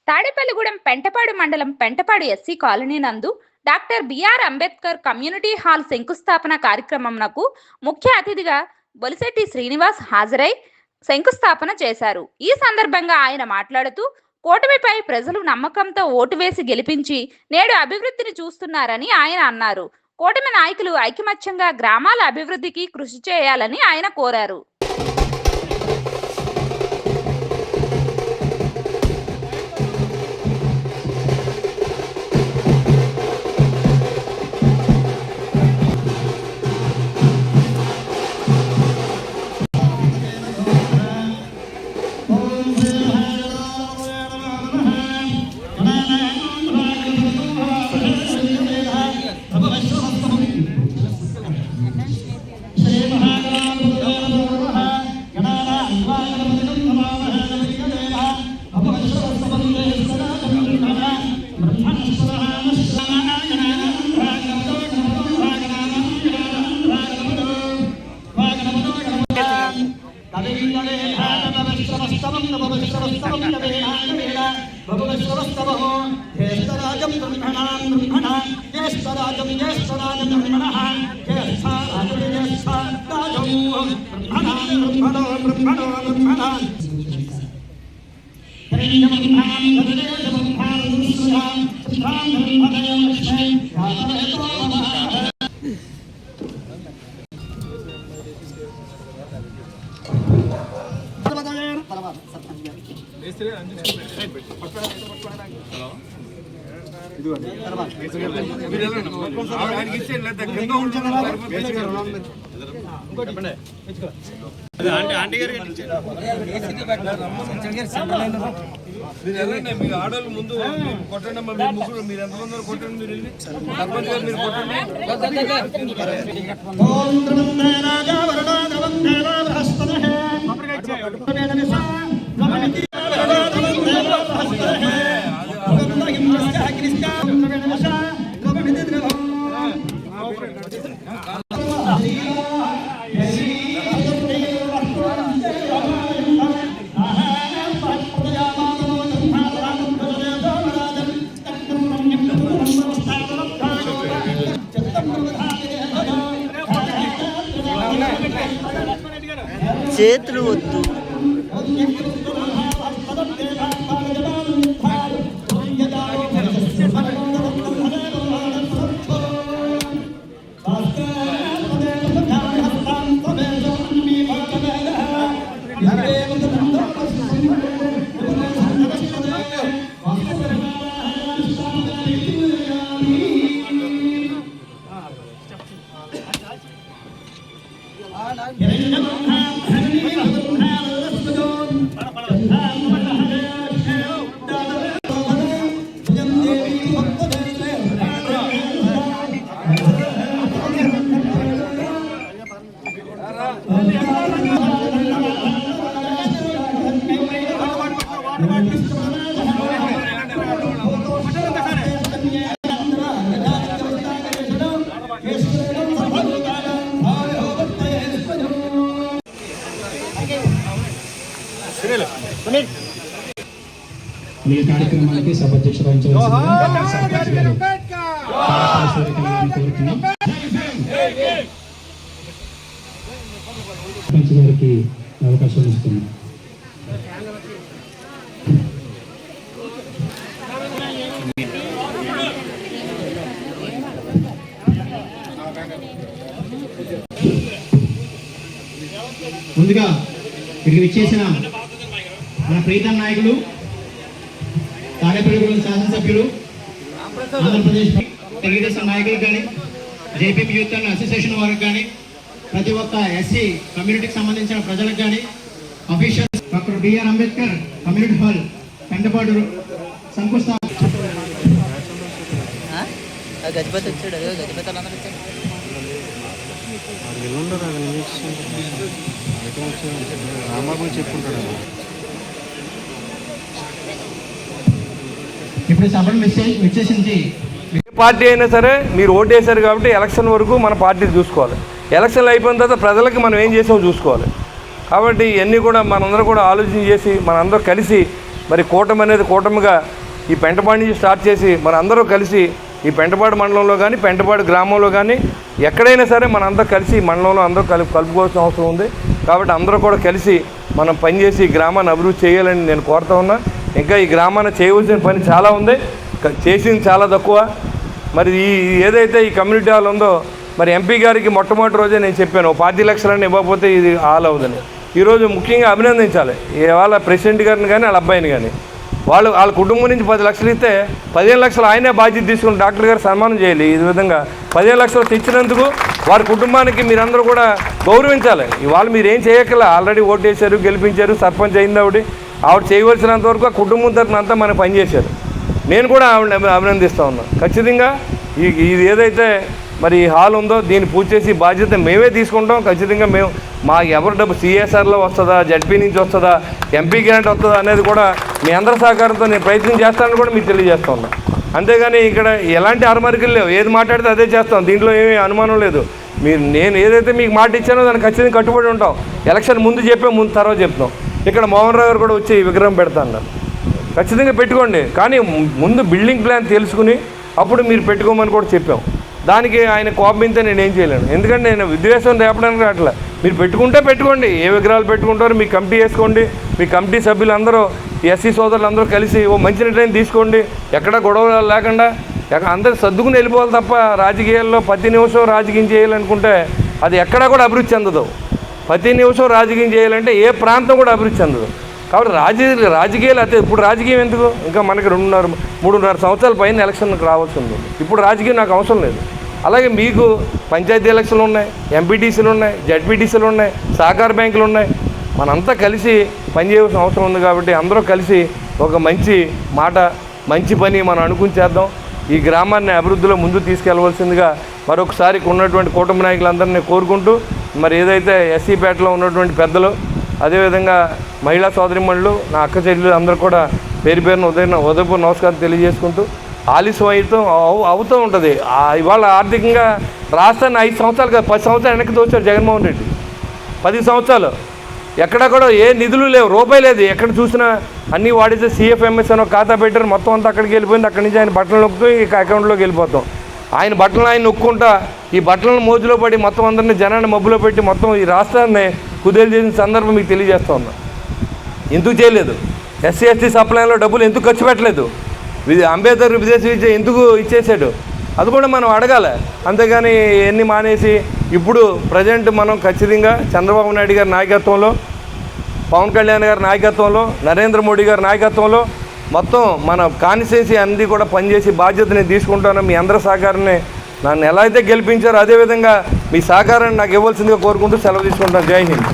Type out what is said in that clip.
తాడేపల్లిగూడెం పెంటపాడు మండలం Pentapadu SC colony నందు doctor BR Ambedkar community hall శంకుస్థాపన కార్యక్రమంకు ముఖ్య అతిథిగా బొలిశెట్టి శ్రీనివాస్ హాజరై శంకుస్థాపన చేశారు. ఈ సందర్భంగా ఆయన మాట్లాడుతూ కూటమిపై ప్రజలు నమ్మకంతో ఓటు వేసి గెలిపించి నేడు అభివృద్ధిని చూస్తున్నారని ఆయన అన్నారు. కూటమి నాయకులు ఐకమత్యంగా గ్రామాల అభివృద్ధికి కృషి చేయాలని ఆయన కోరారు. మీ ఆడోళ్ళు ముందు కొట్టండి అమ్మా, మీరు ముగ్గురు మీరు ఎంతమంది కొట్టండి, మీరు వెళ్ళి సర్పంచ్ గారు మీరు చేతులు వద్దు. ఈ కార్యక్రమానికి సభాధ్యక్షులు గారికి అవకాశం ఇస్తున్నాం. ముందుగా ఇక్కడికి విచ్చేసిన మన ప్రీతం నాయకులు, తాడేపల్లిగూడెం శాసనసభ్యులు, ఆంధ్రప్రదేశ్ తెలుగుదేశం నాయకులకు కానీ, జేపీపీ యూత్ అండ్ అసోసియేషన్ వారికి కానీ, ప్రతి ఒక్క ఎస్సీ కమ్యూనిటీకి సంబంధించిన ప్రజలకు కానీ, officials doctor BR Ambedkar community hall Pentapadu శంకుస్థాపన. గజపతి వచ్చాడు, గజపతి రామాబాబు చెప్పుకుంటాడు. ఇప్పుడు సభను విచ్చేసింది పార్టీ అయినా సరే మీరు ఓటు వేశారు కాబట్టి ఎలక్షన్ వరకు మన పార్టీని చూసుకోవాలి. ఎలక్షన్లు అయిపోయిన తర్వాత ప్రజలకి మనం ఏం చేసామో చూసుకోవాలి. కాబట్టి ఇవన్నీ కూడా మనందరూ కూడా ఆలోచన చేసి మనందరూ కలిసి మరి కూటమి అనేది కూటమిగా ఈ పెంటపాడు నుంచి స్టార్ట్ చేసి మరి అందరూ కలిసి ఈ పెంటపాడు మండలంలో కానీ పెంటపాడు గ్రామంలో కానీ ఎక్కడైనా సరే మనందరూ కలిసి మండలంలో అందరూ కలుపుకోవాల్సిన అవసరం ఉంది. కాబట్టి అందరూ కూడా కలిసి మనం పనిచేసి ఈ గ్రామాన్ని అభివృద్ధి చేయాలని నేను కోరుతా ఉన్నా. ఇంకా ఈ గ్రామాన్ని చేయవలసిన పని చాలా ఉంది, చేసింది చాలా తక్కువ. మరి ఏదైతే ఈ కమ్యూనిటీ హాల్ ఉందో మరి ఎంపీ గారికి మొట్టమొదటి రోజే నేను చెప్పాను 10 లక్షలన్నీ ఇవ్వకపోతే ఇది హాల్ అవుదని. ఈరోజు ముఖ్యంగా అభినందించాలి వాళ్ళ ప్రెసిడెంట్ గారిని కానీ వాళ్ళ అబ్బాయిని కానీ. వాళ్ళ కుటుంబం నుంచి 10 లక్షలు ఇస్తే 15 లక్షలు ఆయనే బాధ్యత తీసుకుని డాక్టర్ గారు సన్మానం చేయాలి. ఈ విధంగా 15 లక్షలు తెచ్చినందుకు వారి కుటుంబానికి మీరందరూ కూడా గౌరవించాలి. ఇవాళ మీరు ఏం చేయక్కర్లే, ఆల్రెడీ ఓటేశారు, గెలిపించారు, సర్పంచ్ అయింది ఆవిడ చేయవలసినంత వరకు ఆ కుటుంబం తరఫున అంతా మనం పనిచేశారు. నేను కూడా ఆవిడని అభినందిస్తూ ఉన్నాను. ఖచ్చితంగా ఇది ఏదైతే మరి ఈ హాల్ ఉందో దీన్ని పూర్తి చేసి బాధ్యత మేమే తీసుకుంటాం. ఖచ్చితంగా మేము మా ఎవరి డబ్బు సిఎస్ఆర్లో వస్తుందా, జడ్పీ నుంచి వస్తుందా, ఎంపీ గ్రాంట్ వస్తుందా అనేది కూడా మీ అందరి సహకారంతో నేను ప్రయత్నం చేస్తానని కూడా మీకు తెలియజేస్తూ ఉన్నాను. అంతేగాని ఇక్కడ ఎలాంటి అరమరికలు లేవు, ఏది మాట్లాడితే అదే చేస్తాం, దీంట్లో ఏమీ అనుమానం లేదు. నేను ఏదైతే మీకు మాట ఇచ్చానో దానికి ఖచ్చితంగా కట్టుబడి ఉంటాం. ఎలక్షన్ ముందు చెప్పే తర్వాత చెప్తాం. ఇక్కడ మోహన్ రావు గారు కూడా వచ్చి విగ్రహం పెడతా అన్నారు. ఖచ్చితంగా పెట్టుకోండి, కానీ ముందు బిల్డింగ్ ప్లాన్ తెలుసుకుని అప్పుడు మీరు పెట్టుకోమని కూడా చెప్పాం. దానికి ఆయన కోపంతో నేను ఏం చేయలేను, ఎందుకంటే నేను విద్వేషం రేపడానికి అట్లా. మీరు పెట్టుకుంటే పెట్టుకోండి, ఏ విగ్రహాలు పెట్టుకుంటారో మీ కమిటీ వేసుకోండి. మీ కమిటీ సభ్యులందరూ ఎస్సీ సోదరులు అందరూ కలిసి మంచి నిర్ణయం తీసుకోండి. ఎక్కడ గొడవ లేకుండా అందరూ సర్దుకుని వెళ్ళిపోవాలి తప్ప రాజకీయాల్లో ప్రతి నిమిషం రాజకీయం చేయాలనుకుంటే అది ఎక్కడా కూడా అభివృద్ధి చెందదు. ప్రతి నిమిషం రాజకీయం చేయాలంటే ఏ ప్రాంతం కూడా అభివృద్ధి చెందదు. కాబట్టి రాజకీయాలు అయితే ఇప్పుడు రాజకీయం ఎందుకు, ఇంకా మనకి 3.5 సంవత్సరాల పైన ఎలక్షన్కి రావాల్సి ఉంది. ఇప్పుడు రాజకీయం నాకు అవసరం లేదు. అలాగే మీకు పంచాయతీ ఎలక్షన్లు ఉన్నాయి, ఎంపీటీసీలు ఉన్నాయి, జడ్పీటీసీలు ఉన్నాయి, సహకార బ్యాంకులు ఉన్నాయి. మనంతా కలిసి పనిచేయాల్సిన అవసరం ఉంది. కాబట్టి అందరూ కలిసి ఒక మంచి మాట, మంచి పని మనం అనుకుని చేద్దాం. ఈ గ్రామాన్ని అభివృద్ధిలో ముందు తీసుకెళ్లవలసిందిగా మరొకసారి ఉన్నటువంటి కూటమి నాయకులందరినీ కోరుకుంటూ, మరి ఏదైతే ఎస్సీపేటలో ఉన్నటువంటి పెద్దలు, అదేవిధంగా మహిళా సోదరిమణులు, నా అక్క చెల్లెలు అందరూ కూడా పేరు పేరున ఉదయపూర్ నమస్కారం తెలియజేసుకుంటూ, ఆలస్యం అవుతూ ఉంటుంది. ఇవాళ ఆర్థికంగా రాష్ట్రాన్ని 5 సంవత్సరాలు కాదు 10 సంవత్సరాలు వెనక్కి తోచారు జగన్మోహన్ రెడ్డి. 10 సంవత్సరాలు ఎక్కడ కూడా ఏ నిధులు లేవు, రూపాయి లేదు. ఎక్కడ చూసినా అన్నీ వాడితే CFMS అని ఖాతా పెట్టారు, మొత్తం అంతా అక్కడికి వెళ్ళిపోయింది. అక్కడి నుంచి ఆయన బట్టలు నొక్కుతూ ఇక అకౌంట్లోకి వెళ్ళిపోతాం. ఆయన బట్టలను ఆయన నొక్కుంటా ఈ బట్టలను మోజులో పడి మొత్తం అందరినీ జనాన్ని మబ్బులో పెట్టి మొత్తం ఈ రాష్ట్రాన్ని కుదేలు చేసిన సందర్భం మీకు తెలియజేస్తూ ఉన్నా. ఎందుకు చేయలేదు? SC/ST సప్లైలో డబ్బులు ఎందుకు ఖర్చు పెట్టలేదు? అంబేద్కర్ విదేశీ విద్య ఎందుకు ఇచ్చేసాడు? అది కూడా మనం అడగాలి. అంతేగాని ఎన్ని మానేసి ఇప్పుడు ప్రజెంట్ మనం ఖచ్చితంగా చంద్రబాబు నాయుడు గారి నాయకత్వంలో, పవన్ కళ్యాణ్ గారి నాయకత్వంలో, నరేంద్ర మోడీ గారి నాయకత్వంలో మొత్తం మన కాన్స్టిట్యున్సీ అన్నీ కూడా పనిచేసి బాధ్యతని తీసుకుంటాను. మీ అందరి సహకారాన్ని నన్ను ఎలా అయితే గెలిపించారో అదేవిధంగా మీ సహకారాన్ని నాకు ఇవ్వాల్సిందిగా కోరుకుంటూ సెలవు తీసుకుంటాను. జై హింద్.